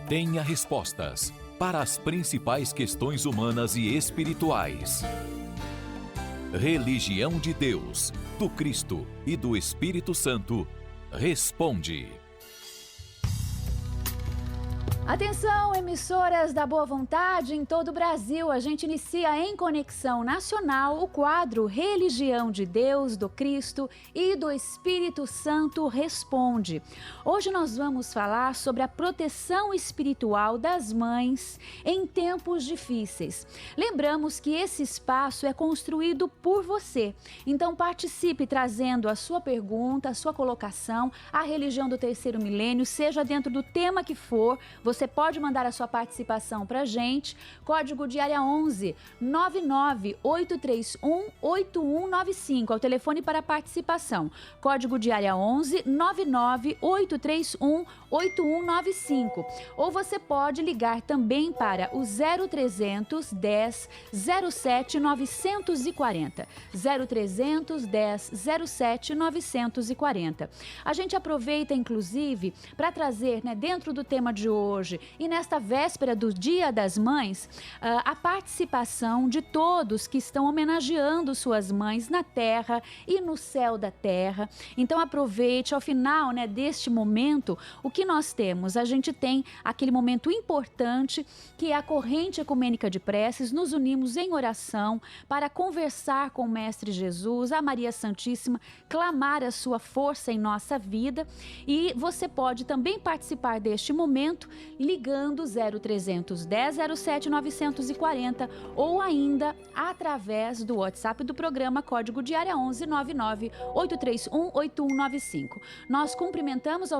tenha respostas para as principais questões humanas e espirituais. Religião de Deus, do Cristo e do Espírito Santo, responde. Atenção, emissoras da Boa Vontade em todo o Brasil. A gente inicia em Conexão Nacional o quadro Religião de Deus, do Cristo e do Espírito Santo responde. Hoje nós vamos falar sobre a proteção espiritual das mães em tempos difíceis. Lembramos que esse espaço é construído por você. Então participe trazendo a sua pergunta, a sua colocação, a religião do terceiro milênio, seja dentro do tema que for. Você pode mandar a sua participação para a gente. Código de área 11 99831 8195 é o telefone para participação. Código de área 11 99831 8195. Ou você pode ligar também para o 0300 10 07 940. 0300 10 07 940. A gente aproveita, inclusive, para trazer, dentro do tema de hoje e nesta véspera do Dia das Mães, a participação de todos que estão homenageando suas mães na terra e no céu da terra. Então aproveite, ao final deste momento, o que nós temos? A gente tem aquele momento importante que é a corrente ecumênica de preces. Nos unimos em oração para conversar com o Mestre Jesus, a Maria Santíssima, clamar a sua força em nossa vida. E você pode também participar deste momento ligando 0300 10 07 940 ou ainda através do WhatsApp do programa, código de área 11 99 831 8195. Nós cumprimentamos,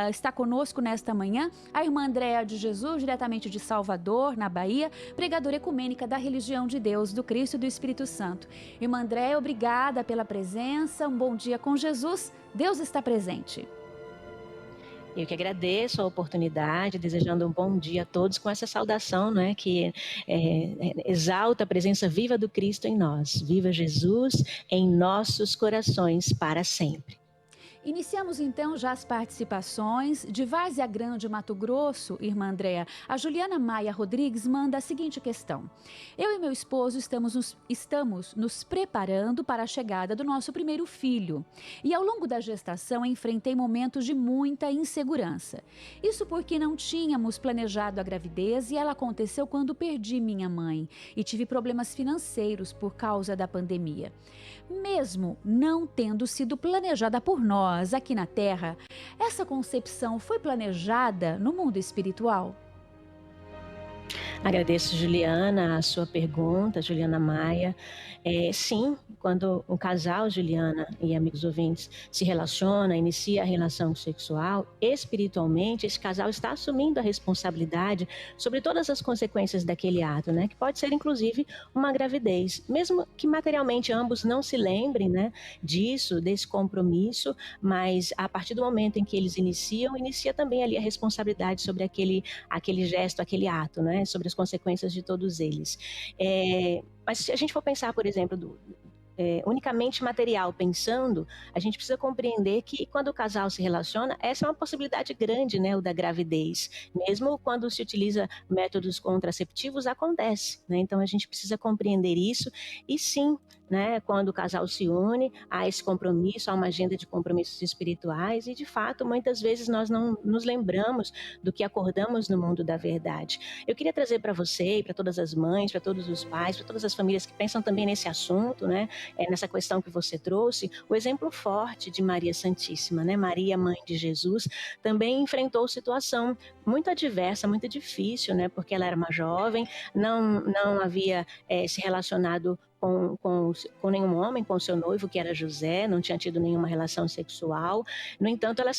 está conosco nesta manhã, a irmã Andréa de Jesus, diretamente de Salvador, na Bahia, pregadora ecumênica da Religião de Deus, do Cristo e do Espírito Santo. Irmã Andréa, obrigada pela presença, um bom dia com Jesus, Deus está presente. Eu que agradeço a oportunidade, desejando um bom dia a todos com essa saudação, que exalta a presença viva do Cristo em nós. Viva Jesus em nossos corações para sempre. Iniciamos então já as participações. De Várzea Grande, Mato Grosso, irmã Andréa, a Juliana Maia Rodrigues manda a seguinte questão. Eu e meu esposo estamos nos preparando para a chegada do nosso primeiro filho. E ao longo da gestação enfrentei momentos de muita insegurança. Isso porque não tínhamos planejado a gravidez e ela aconteceu quando perdi minha mãe e tive problemas financeiros por causa da pandemia. Mesmo não tendo sido planejada por nós, aqui na Terra, essa concepção foi planejada no mundo espiritual? Agradeço, Juliana, a sua pergunta, Juliana Maia. Sim, quando um casal, Juliana e amigos ouvintes, se relaciona, inicia a relação sexual, espiritualmente, esse casal está assumindo a responsabilidade sobre todas as consequências daquele ato, que pode ser, inclusive, uma gravidez. Mesmo que materialmente ambos não se lembrem, disso, desse compromisso, mas a partir do momento em que eles inicia também ali a responsabilidade sobre aquele gesto, aquele ato, sobre as consequências de todos eles. Mas se a gente for pensar, por exemplo, unicamente material pensando, a gente precisa compreender que quando o casal se relaciona, essa é uma possibilidade grande, o da gravidez. Mesmo quando se utiliza métodos contraceptivos, acontece. Então a gente precisa compreender isso e sim, quando o casal se une, há esse compromisso, há uma agenda de compromissos espirituais e de fato, muitas vezes nós não nos lembramos do que acordamos no mundo da verdade. Eu queria trazer para você e para todas as mães, para todos os pais, para todas as famílias que pensam também nesse assunto, nessa questão que você trouxe, o exemplo forte de Maria Santíssima, Maria, mãe de Jesus, também enfrentou situação muito adversa, muito difícil, porque ela era uma jovem, não havia se relacionado com nenhum homem, com seu noivo, que era José, não tinha tido nenhuma relação sexual. No entanto, ela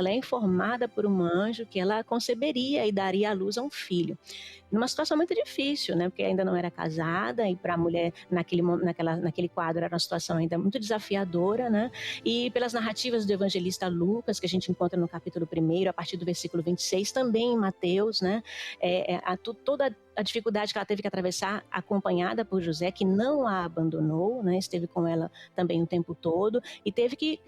é informada por um anjo que ela conceberia e daria à luz a um filho. Numa situação muito difícil, porque ainda não era casada, e para a mulher, naquele quadro, era uma situação ainda muito desafiadora, E pelas narrativas do evangelista Lucas, que a gente encontra no capítulo 1, a partir do versículo 26, também em Mateus, a dificuldade que ela teve que atravessar, acompanhada por José, que não a abandonou, né? Esteve com ela também o tempo todo, e teve que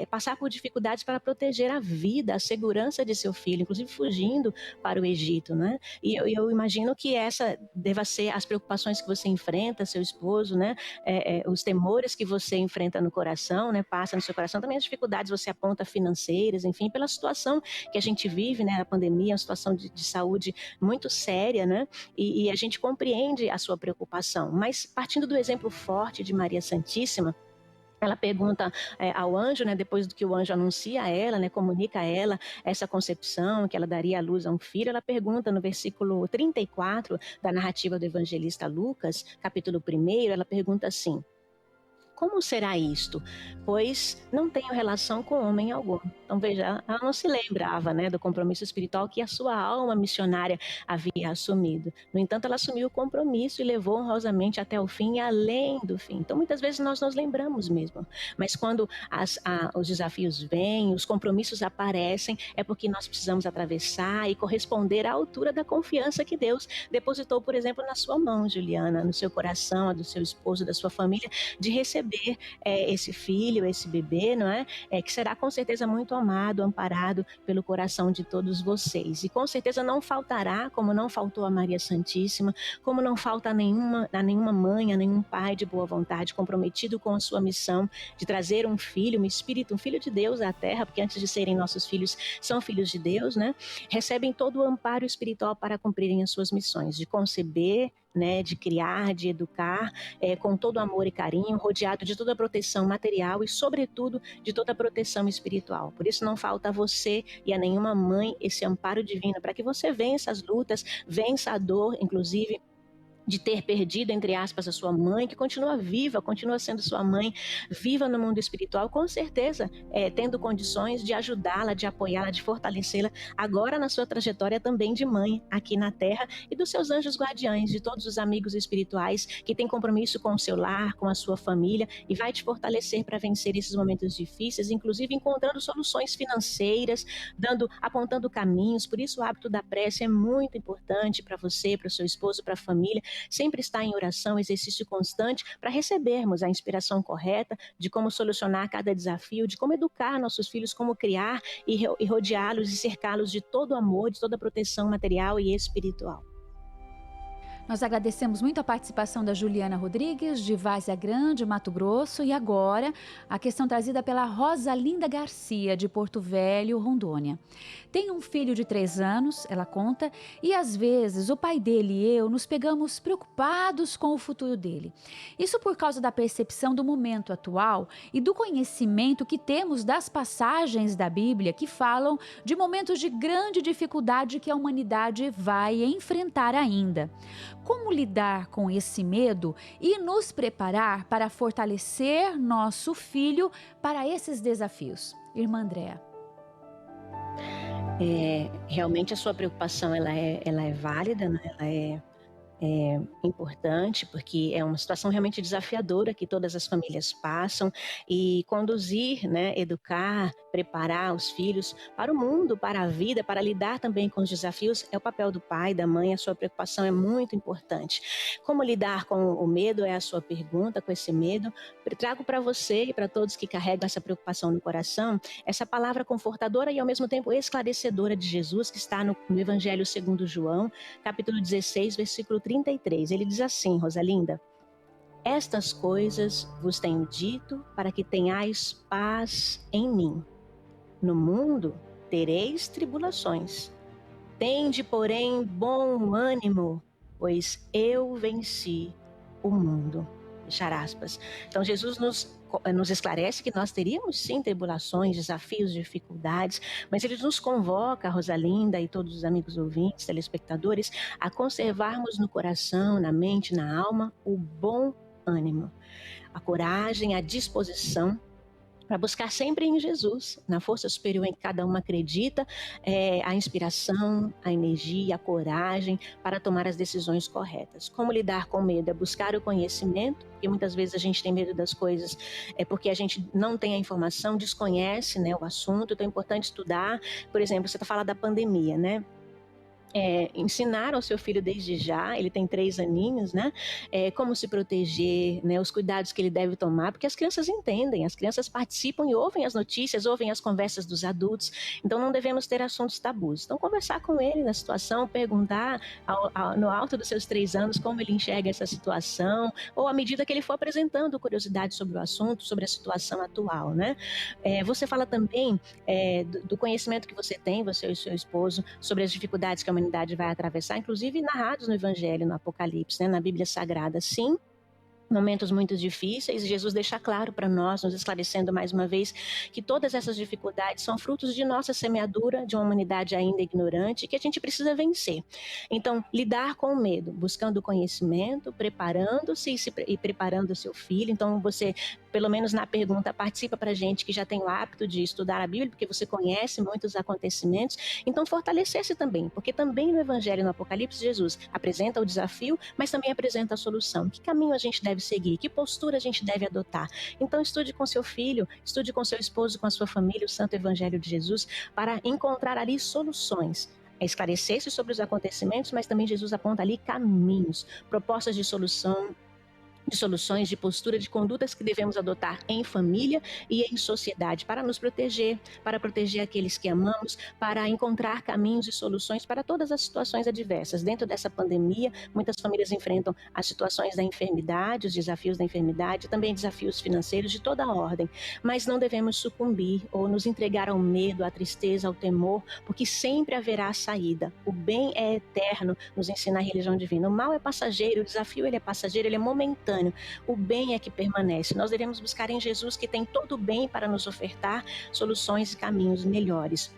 passar por dificuldades para proteger a vida, a segurança de seu filho, inclusive fugindo para o Egito, né? E eu imagino que essa deva ser as preocupações que você enfrenta, seu esposo, né? Os temores que você enfrenta no coração, né? Passa no seu coração, também as dificuldades você aponta financeiras, enfim, pela situação que a gente vive, né? A pandemia é uma situação de saúde muito séria, né? E a gente compreende a sua preocupação, mas partindo do exemplo forte de Maria Santíssima, ela pergunta ao anjo, né, depois do que o anjo anuncia a ela, né, comunica a ela essa concepção, que ela daria à luz a um filho, ela pergunta no versículo 34 da narrativa do evangelista Lucas, capítulo 1, ela pergunta assim: como será isto? Pois não tenho relação com homem algum. Então veja, ela não se lembrava, né, do compromisso espiritual que a sua alma missionária havia assumido. No entanto, ela assumiu o compromisso e levou honrosamente até o fim e além do fim. Então muitas vezes nós nos lembramos mesmo, mas quando os desafios vêm, os compromissos aparecem, é porque nós precisamos atravessar e corresponder à altura da confiança que Deus depositou, por exemplo, na sua mão, Juliana, no seu coração, a do seu esposo, da sua família, de receber esse filho, esse bebê, não é? Que será com certeza muito amado, amparado pelo coração de todos vocês. E com certeza não faltará, como não faltou a Maria Santíssima, como não falta a nenhuma mãe, a nenhum pai de boa vontade comprometido com a sua missão de trazer um filho, um espírito, um filho de Deus à terra, porque antes de serem nossos filhos, são filhos de Deus, né? Recebem todo o amparo espiritual para cumprirem as suas missões, de conceber, né, de criar, de educar, com todo amor e carinho, rodeado de toda a proteção material e, sobretudo, de toda a proteção espiritual. Por isso não falta a você e a nenhuma mãe esse amparo divino, para que você vença as lutas, vença a dor, inclusive, de ter perdido, entre aspas, a sua mãe, que continua viva, continua sendo sua mãe, viva no mundo espiritual, com certeza, tendo condições de ajudá-la, de apoiá-la, de fortalecê-la, agora na sua trajetória também de mãe aqui na Terra, e dos seus anjos guardiães, de todos os amigos espirituais que têm compromisso com o seu lar, com a sua família, e vai te fortalecer para vencer esses momentos difíceis, inclusive encontrando soluções financeiras, apontando caminhos. Por isso o hábito da prece é muito importante para você, para o seu esposo, para a família. Sempre estar em oração, exercício constante, para recebermos a inspiração correta de como solucionar cada desafio, de como educar nossos filhos, como criar e rodeá-los e cercá-los de todo amor, de toda proteção material e espiritual. Nós agradecemos muito a participação da Juliana Rodrigues, de Várzea Grande, Mato Grosso, e agora a questão trazida pela Rosalinda Garcia, de Porto Velho, Rondônia. Tenho um filho de 3 anos, ela conta, e às vezes o pai dele e eu nos pegamos preocupados com o futuro dele. Isso por causa da percepção do momento atual e do conhecimento que temos das passagens da Bíblia que falam de momentos de grande dificuldade que a humanidade vai enfrentar ainda. Como lidar com esse medo e nos preparar para fortalecer nosso filho para esses desafios? Irmã Andréa. Realmente a sua preocupação ela é válida, né? Ela é importante, porque é uma situação realmente desafiadora que todas as famílias passam, e conduzir, né, educar, preparar os filhos para o mundo, para a vida, para lidar também com os desafios, é o papel do pai, da mãe. A sua preocupação é muito importante. Como lidar com o medo é a sua pergunta, com esse medo. Eu trago para você e para todos que carregam essa preocupação no coração, essa palavra confortadora e ao mesmo tempo esclarecedora de Jesus, que está no Evangelho segundo João, capítulo 16, versículo 33. Ele diz assim, Rosalinda: estas coisas vos tenho dito para que tenhais paz em mim. No mundo tereis tribulações. Tende, porém, bom ânimo, pois eu venci o mundo. Fechar aspas. Então Jesus nos esclarece que nós teríamos sim tribulações, desafios, dificuldades, mas ele nos convoca, Rosalinda e todos os amigos ouvintes, telespectadores, a conservarmos no coração, na mente, na alma, o bom ânimo, a coragem, a disposição para buscar sempre em Jesus, na força superior em que cada um acredita, a inspiração, a energia, a coragem para tomar as decisões corretas. Como lidar com medo? É buscar o conhecimento, porque muitas vezes a gente tem medo das coisas porque a gente não tem a informação, desconhece, né, o assunto, então é importante estudar. Por exemplo, você está falando da pandemia, né? ensinar ao seu filho desde já, ele tem 3 aninhos, né? Como se proteger, né? Os cuidados que ele deve tomar, porque as crianças entendem, as crianças participam e ouvem as notícias, ouvem as conversas dos adultos, então não devemos ter assuntos tabus. Então, conversar com ele na situação, perguntar no alto dos seus 3 anos como ele enxerga essa situação, ou à medida que ele for apresentando curiosidade sobre o assunto, sobre a situação atual, né? Você fala também do conhecimento que você tem, você e o seu esposo, sobre as dificuldades que a humanidade vai atravessar, inclusive narrados no Evangelho, no Apocalipse, né, na Bíblia Sagrada. Sim, momentos muito difíceis, Jesus deixa claro para nós, nos esclarecendo mais uma vez, que todas essas dificuldades são frutos de nossa semeadura, de uma humanidade ainda ignorante, que a gente precisa vencer. Então, lidar com o medo, buscando conhecimento, preparando-se e preparando o seu filho. Então, você, pelo menos na pergunta, participa para a gente que já tem o hábito de estudar a Bíblia, porque você conhece muitos acontecimentos. Então, fortalecer-se também, porque também no Evangelho, no Apocalipse, Jesus apresenta o desafio, mas também apresenta a solução. Que caminho a gente deve seguir? Que postura a gente deve adotar? Então, estude com seu filho, estude com seu esposo, com a sua família, o Santo Evangelho de Jesus, para encontrar ali soluções. Esclarecer-se sobre os acontecimentos, mas também Jesus aponta ali caminhos, propostas de solução, de soluções, de postura, de condutas que devemos adotar em família e em sociedade para nos proteger, para proteger aqueles que amamos, para encontrar caminhos e soluções para todas as situações adversas. Dentro dessa pandemia, muitas famílias enfrentam as situações da enfermidade, os desafios da enfermidade, também desafios financeiros de toda a ordem, mas não devemos sucumbir ou nos entregar ao medo, à tristeza, ao temor, porque sempre haverá saída. O bem é eterno, nos ensina a religião divina. O mal é passageiro, o desafio ele é passageiro, ele é momentâneo. O bem é que permanece. Nós devemos buscar em Jesus, que tem todo o bem para nos ofertar soluções e caminhos melhores.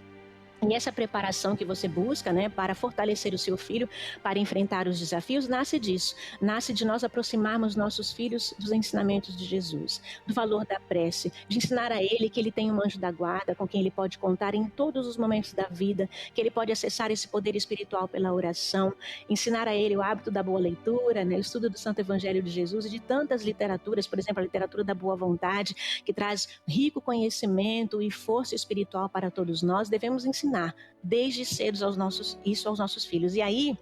E essa preparação que você busca, né, para fortalecer o seu filho, para enfrentar os desafios, nasce disso. Nasce de nós aproximarmos nossos filhos dos ensinamentos de Jesus, do valor da prece, de ensinar a ele que ele tem um anjo da guarda com quem ele pode contar em todos os momentos da vida, que ele pode acessar esse poder espiritual pela oração, ensinar a ele o hábito da boa leitura, né, o estudo do Santo Evangelho de Jesus e de tantas literaturas, por exemplo, a literatura da boa vontade, que traz rico conhecimento e força espiritual para todos nós. Devemos ensinar desde cedo aos nossos filhos. E aí,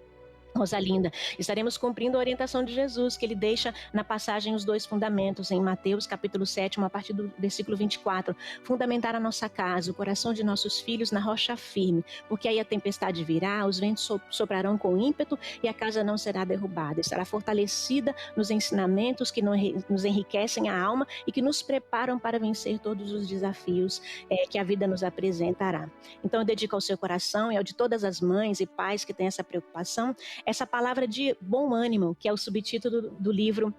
Rosalinda, estaremos cumprindo a orientação de Jesus, que ele deixa na passagem os 2 fundamentos, em Mateus capítulo 7, a partir do versículo 24, fundamentar a nossa casa, o coração de nossos filhos na rocha firme, porque aí a tempestade virá, os ventos soprarão com ímpeto e a casa não será derrubada, estará fortalecida nos ensinamentos que nos enriquecem a alma e que nos preparam para vencer todos os desafios que a vida nos apresentará. Então eu dedico ao seu coração e ao de todas as mães e pais que têm essa preocupação, essa palavra de bom ânimo, que é o subtítulo do livro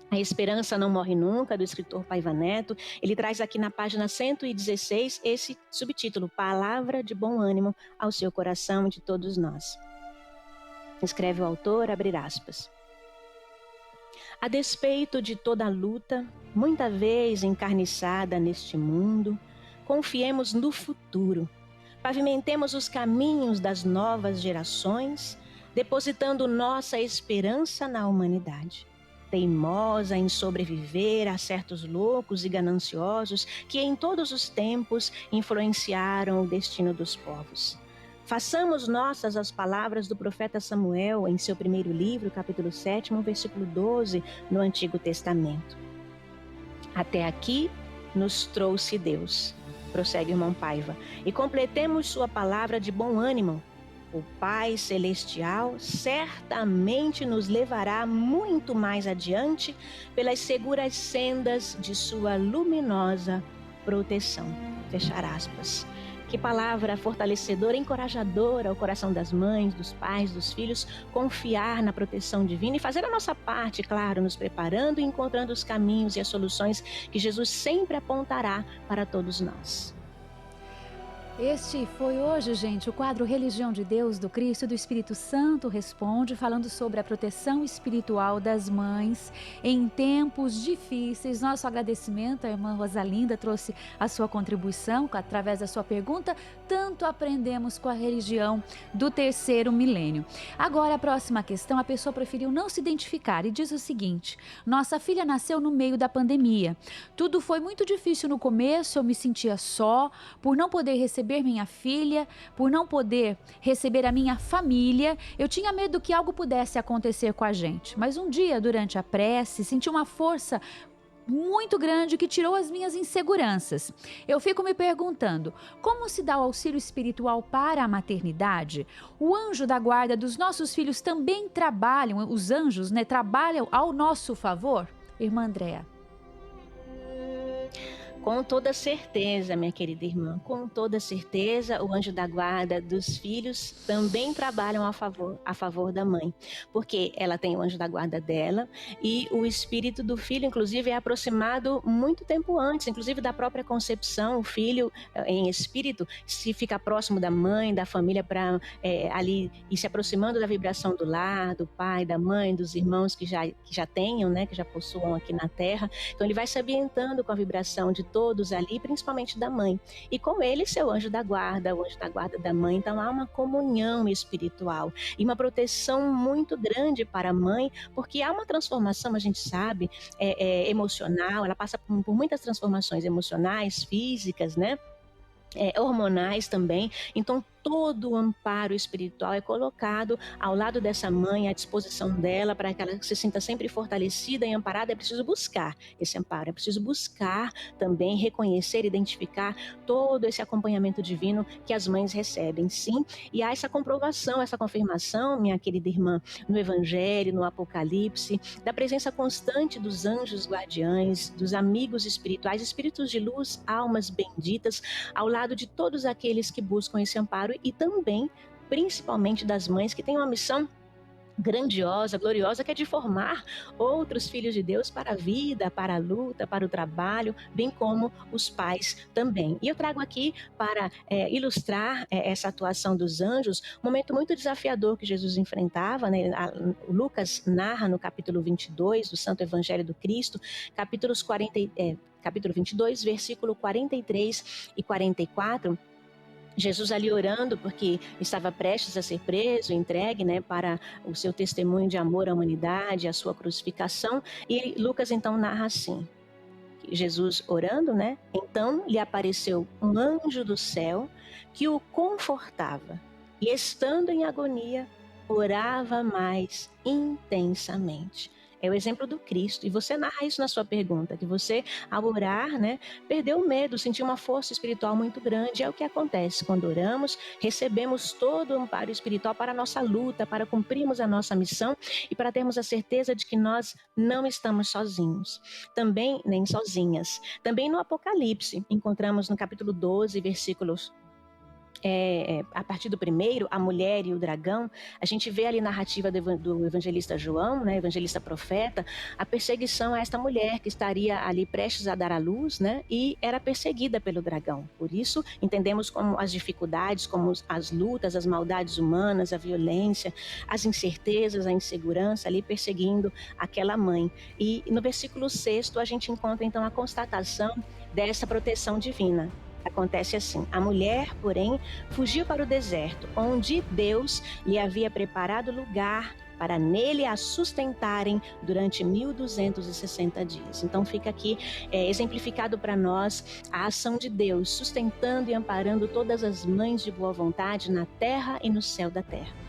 A Esperança Não Morre Nunca, do escritor Paiva Neto. Ele traz aqui na página 116 esse subtítulo, Palavra de Bom Ânimo ao seu coração e de todos nós. Escreve o autor, abre aspas. A despeito de toda a luta, muita vez encarniçada neste mundo, confiemos no futuro, pavimentemos os caminhos das novas gerações, depositando nossa esperança na humanidade, teimosa em sobreviver a certos loucos e gananciosos que em todos os tempos influenciaram o destino dos povos. Façamos nossas as palavras do profeta Samuel em seu primeiro livro, capítulo 7, versículo 12, no Antigo Testamento. Até aqui nos trouxe Deus, prossegue o irmão Paiva, e completemos sua palavra de bom ânimo. O Pai Celestial certamente nos levará muito mais adiante pelas seguras sendas de sua luminosa proteção. Fechar aspas. Que palavra fortalecedora, encorajadora ao coração das mães, dos pais, dos filhos, confiar na proteção divina e fazer a nossa parte, claro, nos preparando e encontrando os caminhos e as soluções que Jesus sempre apontará para todos nós. Este foi hoje, gente, o quadro Religião de Deus, do Cristo e do Espírito Santo Responde, falando sobre a proteção espiritual das mães em tempos difíceis. Nosso agradecimento, a irmã Rosalinda trouxe a sua contribuição através da sua pergunta. Tanto aprendemos com a religião do 3º milênio. Agora, a próxima questão, a pessoa preferiu não se identificar e diz o seguinte: nossa filha nasceu no meio da pandemia. Tudo foi muito difícil no começo, eu me sentia só, por não poder receber receber minha filha, por não poder receber a minha família. Eu tinha medo que algo pudesse acontecer com a gente. Mas um dia, durante a prece, senti uma força muito grande que tirou as minhas inseguranças. Eu fico me perguntando, como se dá o auxílio espiritual para a maternidade? O anjo da guarda dos nossos filhos também trabalham, os anjos, né, trabalham ao nosso favor? Irmã Andréa. Com toda certeza, minha querida irmã, com toda certeza, o anjo da guarda dos filhos também trabalham a favor da mãe, porque ela tem o anjo da guarda dela e o espírito do filho, inclusive, é aproximado muito tempo antes, inclusive da própria concepção. O filho, em espírito, se fica próximo da mãe, da família, para ali ir se aproximando da vibração do lar, do pai, da mãe, dos irmãos que já tenham, né, que já possuam aqui na Terra. Então, ele vai se ambientando com a vibração de todos ali, principalmente da mãe. E com ele, seu anjo da guarda, o anjo da guarda da mãe. Então há uma comunhão espiritual e uma proteção muito grande para a mãe, porque há uma transformação, a gente sabe, emocional, ela passa por muitas transformações emocionais, físicas, né? Hormonais também. Então todo o amparo espiritual é colocado ao lado dessa mãe, à disposição dela, para que ela se sinta sempre fortalecida e amparada. É preciso buscar esse amparo, é preciso buscar também reconhecer, identificar todo esse acompanhamento divino que as mães recebem, sim. E há essa comprovação, essa confirmação, minha querida irmã, no Evangelho, no Apocalipse, da presença constante dos anjos guardiães, dos amigos espirituais, espíritos de luz, almas benditas, ao lado de todos aqueles que buscam esse amparo, e também, principalmente, das mães que têm uma missão grandiosa, gloriosa, que é de formar outros filhos de Deus para a vida, para a luta, para o trabalho, bem como os pais também. E eu trago aqui para ilustrar essa atuação dos anjos, um momento muito desafiador que Jesus enfrentava, né? Lucas narra no capítulo 22 do Santo Evangelho do Cristo, capítulo 22, versículo 43 e 44, Jesus ali orando porque estava prestes a ser preso, entregue, né, para o seu testemunho de amor à humanidade, a sua crucificação. E Lucas então narra assim, Jesus orando, né? Então lhe apareceu um anjo do céu que o confortava e, estando em agonia, orava mais intensamente. É o exemplo do Cristo. E você narra isso na sua pergunta, que você, ao orar, né, perdeu o medo, sentiu uma força espiritual muito grande. É o que acontece quando oramos, recebemos todo o amparo espiritual para a nossa luta, para cumprirmos a nossa missão e para termos a certeza de que nós não estamos sozinhos. Também, nem sozinhas. Também no Apocalipse, encontramos no capítulo 12, versículos a partir do primeiro, a mulher e o dragão. A gente vê ali a narrativa do evangelista João, né, evangelista profeta, a perseguição a esta mulher que estaria ali prestes a dar à luz, né, e era perseguida pelo dragão. Por isso, entendemos como as dificuldades, como as lutas, as maldades humanas, a violência, as incertezas, a insegurança ali perseguindo aquela mãe. E no versículo 6 a gente encontra então a constatação dessa proteção divina. Acontece assim: a mulher, porém, fugiu para o deserto, onde Deus lhe havia preparado lugar para nele a sustentarem durante 1260 dias. Então fica aqui exemplificado para nós a ação de Deus, sustentando e amparando todas as mães de boa vontade na terra e no céu da terra.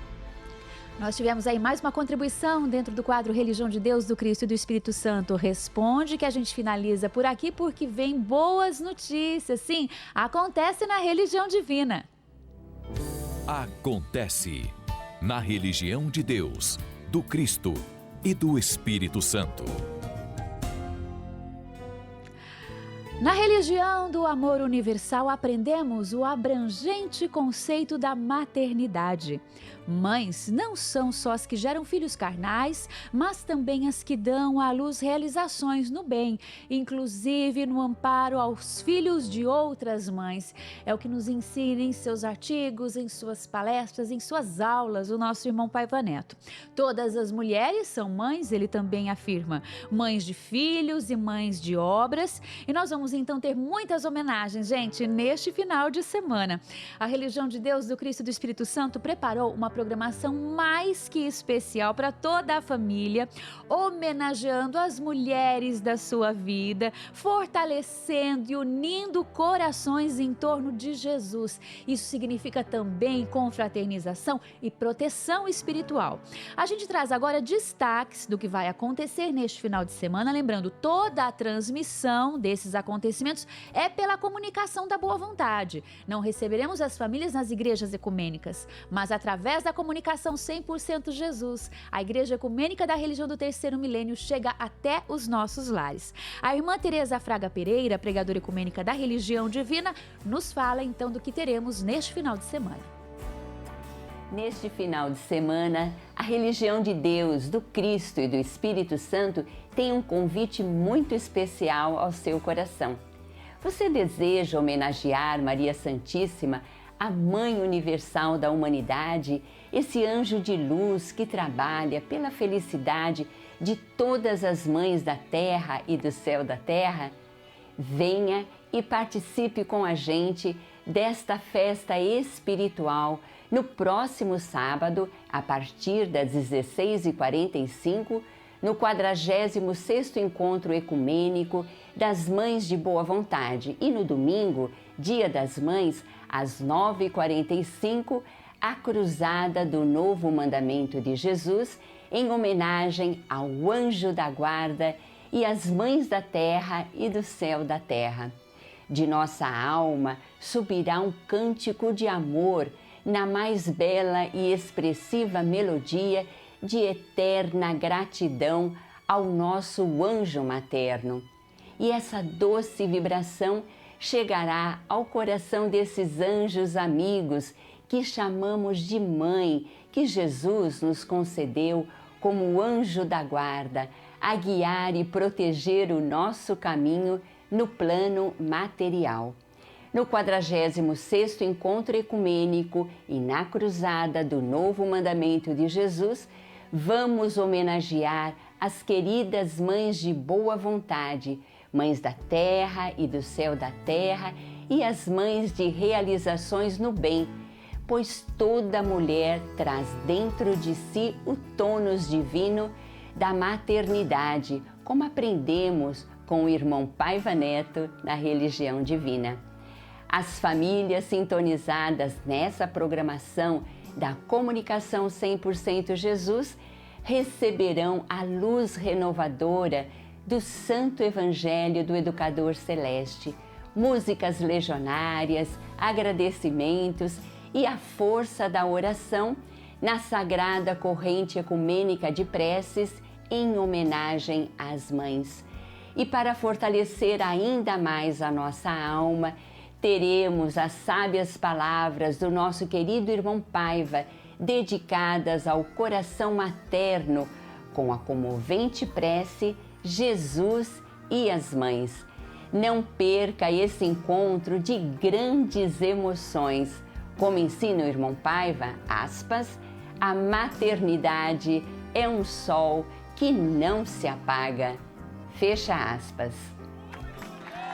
Nós tivemos aí mais uma contribuição dentro do quadro Religião de Deus, do Cristo e do Espírito Santo Responde, que a gente finaliza por aqui porque vem boas notícias. Sim, acontece na religião divina. Acontece na religião de Deus, do Cristo e do Espírito Santo. Na religião do amor universal, aprendemos o abrangente conceito da maternidade. Mães não são só as que geram filhos carnais, mas também as que dão à luz realizações no bem, inclusive no amparo aos filhos de outras mães. É o que nos ensina em seus artigos, em suas palestras, em suas aulas, o nosso irmão Paiva Neto. Todas as mulheres são mães, ele também afirma, mães de filhos e mães de obras. E nós vamos então ter muitas homenagens, gente, neste final de semana. A Religião de Deus, do Cristo e do Espírito Santo preparou uma programação mais que especial para toda a família, homenageando as mulheres da sua vida, fortalecendo e unindo corações em torno de Jesus. Isso significa também confraternização e proteção espiritual. A gente traz agora destaques do que vai acontecer neste final de semana, lembrando, toda a transmissão desses acontecimentos é pela comunicação da boa vontade. Não receberemos as famílias nas igrejas ecumênicas, mas através da comunicação 100% Jesus, a Igreja Ecumênica da Religião do Terceiro Milênio chega até os nossos lares. A irmã Tereza Fraga Pereira, pregadora ecumênica da Religião Divina, nos fala então do que teremos neste final de semana. Neste final de semana, a religião de Deus, do Cristo e do Espírito Santo tem um convite muito especial ao seu coração. Você deseja homenagear Maria Santíssima, a Mãe Universal da humanidade, esse anjo de luz que trabalha pela felicidade de todas as mães da terra e do céu da terra? Venha e participe com a gente desta festa espiritual no próximo sábado, a partir das 16h45, no 46º Encontro Ecumênico das Mães de Boa Vontade, e no domingo, Dia das Mães, às 9h45, a Cruzada do Novo Mandamento de Jesus, em homenagem ao Anjo da Guarda e às Mães da Terra e do Céu da Terra. De nossa alma subirá um cântico de amor na mais bela e expressiva melodia de eterna gratidão ao nosso anjo materno. E essa doce vibração chegará ao coração desses anjos amigos que chamamos de mãe, que Jesus nos concedeu como anjo da guarda, a guiar e proteger o nosso caminho no plano material. No 46º Encontro Ecumênico e na Cruzada do Novo Mandamento de Jesus, vamos homenagear as queridas mães de boa vontade, mães da terra e do céu da terra, e as mães de realizações no bem, pois toda mulher traz dentro de si o tônus divino da maternidade, como aprendemos com o irmão Paiva Neto na Religião Divina. As famílias sintonizadas nessa programação da Comunicação 100% Jesus receberão a luz renovadora do Santo Evangelho do Educador Celeste, músicas legionárias, agradecimentos e a força da oração na sagrada corrente ecumênica de preces em homenagem às mães. E para fortalecer ainda mais a nossa alma, teremos as sábias palavras do nosso querido irmão Paiva, dedicadas ao coração materno, com a comovente prece Jesus e as Mães. Não perca esse encontro de grandes emoções. Como ensina o irmão Paiva, aspas, a maternidade é um sol que não se apaga. Fecha aspas.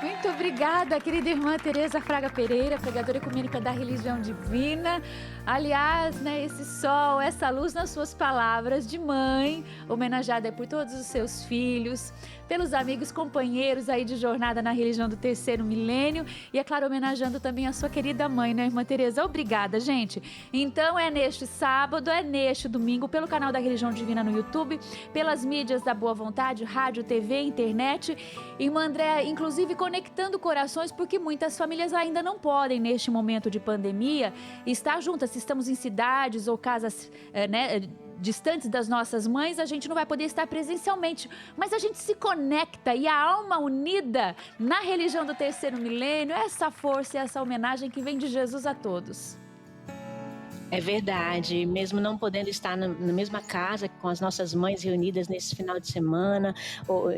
Muito obrigada, querida irmã Tereza Fraga Pereira, pregadora ecumênica da Religião Divina. Aliás, né, esse sol, essa luz nas suas palavras de mãe, homenageada por todos os seus filhos, pelos amigos, companheiros aí de jornada na Religião do Terceiro Milênio e, é claro, homenageando também a sua querida mãe, né, irmã Tereza? Obrigada, gente. Então, é neste sábado, é neste domingo, pelo canal da Religião Divina no YouTube, pelas mídias da Boa Vontade, rádio, TV, internet. Irmã Andréa, inclusive, conectando corações, porque muitas famílias ainda não podem, neste momento de pandemia, estar juntas. Se estamos em cidades ou casas, distantes das nossas mães, a gente não vai poder estar presencialmente, mas a gente se conecta e a alma unida na religião do terceiro milênio, essa força e essa homenagem que vem de Jesus a todos. É verdade, mesmo não podendo estar na mesma casa com as nossas mães reunidas nesse final de semana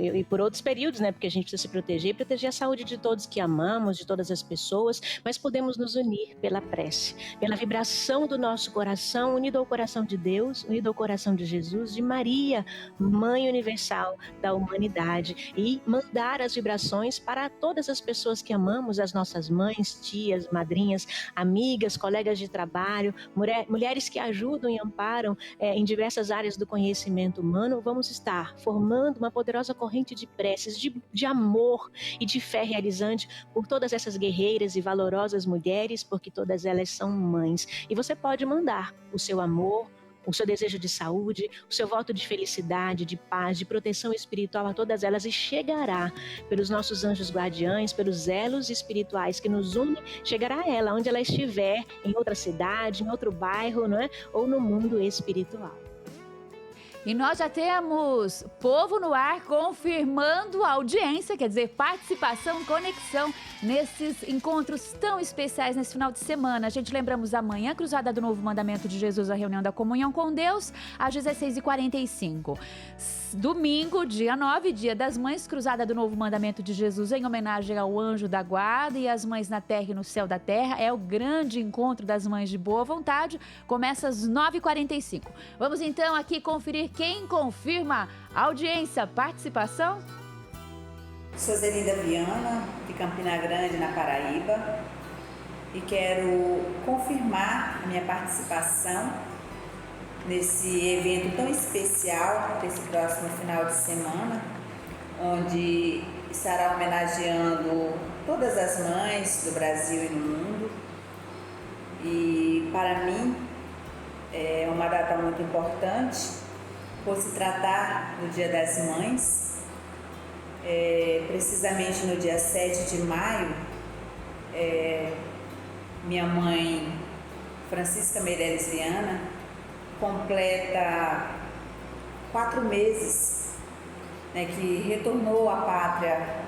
e por outros períodos, né? Porque a gente precisa se proteger a saúde de todos que amamos, de todas as pessoas, mas podemos nos unir pela prece, pela vibração do nosso coração, unido ao coração de Deus, unido ao coração de Jesus, de Maria, Mãe Universal da humanidade, e mandar as vibrações para todas as pessoas que amamos, as nossas mães, tias, madrinhas, amigas, colegas de trabalho, mulheres que ajudam e amparam em diversas áreas do conhecimento humano, vamos estar formando uma poderosa corrente de preces, de amor e de fé realizante por todas essas guerreiras e valorosas mulheres, porque todas elas são mães. E você pode mandar o seu amor, o seu desejo de saúde, o seu voto de felicidade, de paz, de proteção espiritual a todas elas, e chegará pelos nossos anjos guardiães, pelos elos espirituais que nos unem, chegará a ela onde ela estiver, em outra cidade, em outro bairro, não é? Ou no mundo espiritual. E nós já temos povo no ar confirmando a audiência, quer dizer, participação, conexão nesses encontros tão especiais nesse final de semana. A gente lembramos amanhã, Cruzada do Novo Mandamento de Jesus, a reunião da comunhão com Deus, às 16h45. Domingo, dia 9, Dia das Mães, Cruzada do Novo Mandamento de Jesus, em homenagem ao anjo da guarda e às mães na terra e no céu da terra. É o grande encontro das mães de boa vontade, começa às 9h45. Vamos então aqui conferir quem confirma a audiência, participação. Sou Zelinda Viana, de Campina Grande, na Paraíba, e quero confirmar a minha participação nesse evento tão especial, desse próximo final de semana, onde estará homenageando todas as mães do Brasil e do mundo. E para mim é uma data muito importante, por se tratar do Dia das Mães. Precisamente no dia 7 de maio, minha mãe, Francisca Meireles Viana, completa 4 meses, né, que retornou à pátria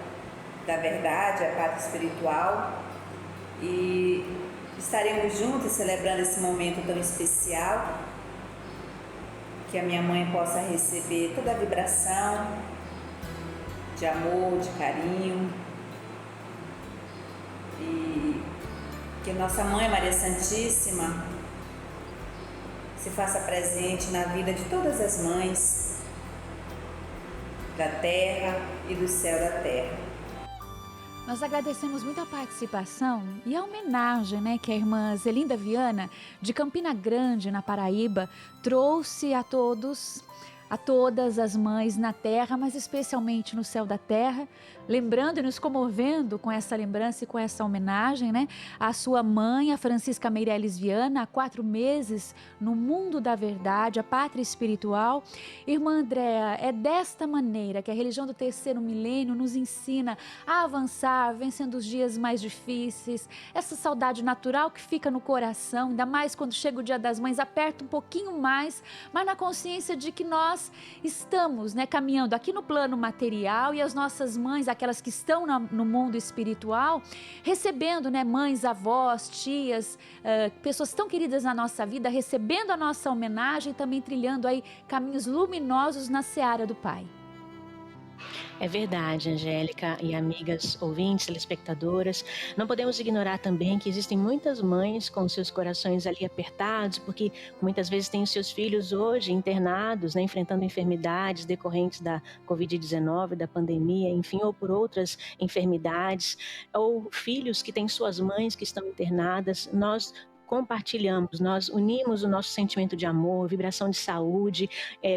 da verdade, à pátria espiritual, e estaremos juntos celebrando esse momento tão especial, que a minha mãe possa receber toda a vibração de amor, de carinho, e que nossa Mãe Maria Santíssima se faça presente na vida de todas as mães da terra e do céu da terra. Nós agradecemos muito a participação e a homenagem, né, que a irmã Zelinda Viana, de Campina Grande, na Paraíba, trouxe a todas as mães na terra, mas especialmente no céu da terra, lembrando e nos comovendo com essa lembrança e com essa homenagem, né? A sua mãe, a Francisca Meireles Viana, há 4 meses no mundo da verdade, a pátria espiritual. Irmã Andréa, é desta maneira que a religião do terceiro milênio nos ensina a avançar, vencendo os dias mais difíceis, essa saudade natural que fica no coração, ainda mais quando chega o Dia das Mães, aperta um pouquinho mais, mas na consciência de que nós estamos, né, caminhando aqui no plano material, e as nossas mães, aquelas que estão no mundo espiritual, recebendo, né, mães, avós, tias, pessoas tão queridas na nossa vida, recebendo a nossa homenagem, também trilhando aí caminhos luminosos na seara do Pai. É verdade, Angélica e amigas ouvintes, telespectadoras. Não podemos ignorar também que existem muitas mães com seus corações ali apertados, porque muitas vezes têm os seus filhos hoje internados, né, enfrentando enfermidades decorrentes da Covid-19, da pandemia, enfim, ou por outras enfermidades, ou filhos que têm suas mães que estão internadas. Nós compartilhamos, nós unimos o nosso sentimento de amor, vibração de saúde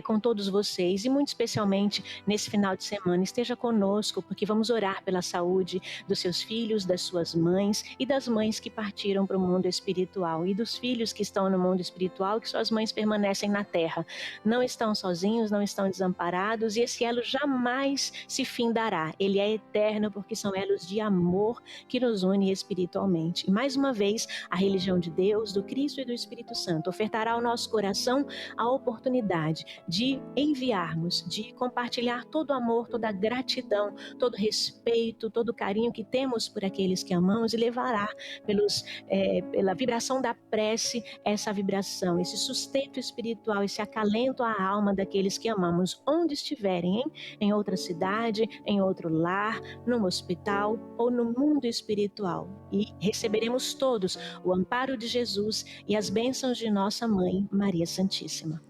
com todos vocês, e muito especialmente nesse final de semana. Esteja conosco, porque vamos orar pela saúde dos seus filhos, das suas mães e das mães que partiram para o mundo espiritual, e dos filhos que estão no mundo espiritual, que suas mães permanecem na terra. Não estão sozinhos, não estão desamparados, e esse elo jamais se findará. Ele é eterno, porque são elos de amor que nos unem espiritualmente. E mais uma vez, a religião de Deus, do Cristo e do Espírito Santo ofertará ao nosso coração a oportunidade de enviarmos, de compartilhar todo o amor, toda a gratidão, todo o respeito, todo o carinho que temos por aqueles que amamos, e levará pela vibração da prece, essa vibração, esse sustento espiritual, esse acalento à alma daqueles que amamos, onde estiverem, hein? Em outra cidade, em outro lar, num hospital ou no mundo espiritual. E receberemos todos o amparo de Jesus e as bênçãos de nossa Mãe, Maria Santíssima.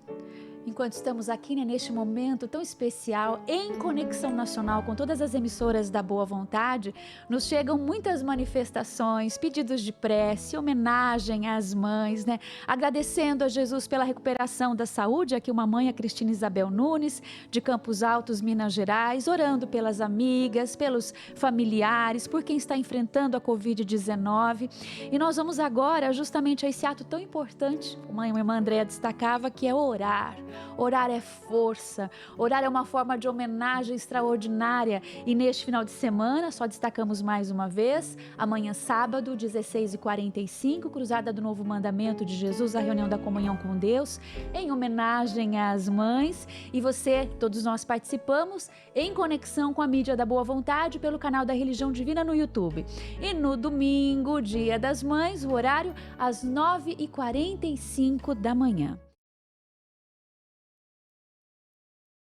Enquanto estamos aqui, né, neste momento tão especial, em conexão nacional com todas as emissoras da Boa Vontade, nos chegam muitas manifestações, pedidos de prece, homenagem às mães, né? Agradecendo a Jesus pela recuperação da saúde. Aqui uma mãe, a Cristina Isabel Nunes, de Campos Altos, Minas Gerais, orando pelas amigas, pelos familiares, por quem está enfrentando a Covid-19. E nós vamos agora justamente a esse ato tão importante, como a irmã Andréa destacava, que é orar. Orar é força, orar é uma forma de homenagem extraordinária. E neste final de semana, só destacamos mais uma vez, amanhã sábado, 16h45, Cruzada do Novo Mandamento de Jesus, a reunião da comunhão com Deus, em homenagem às mães. E você, todos nós participamos em conexão com a mídia da Boa Vontade pelo canal da Religião Divina no YouTube. E no domingo, Dia das Mães, o horário às 9h45 da manhã.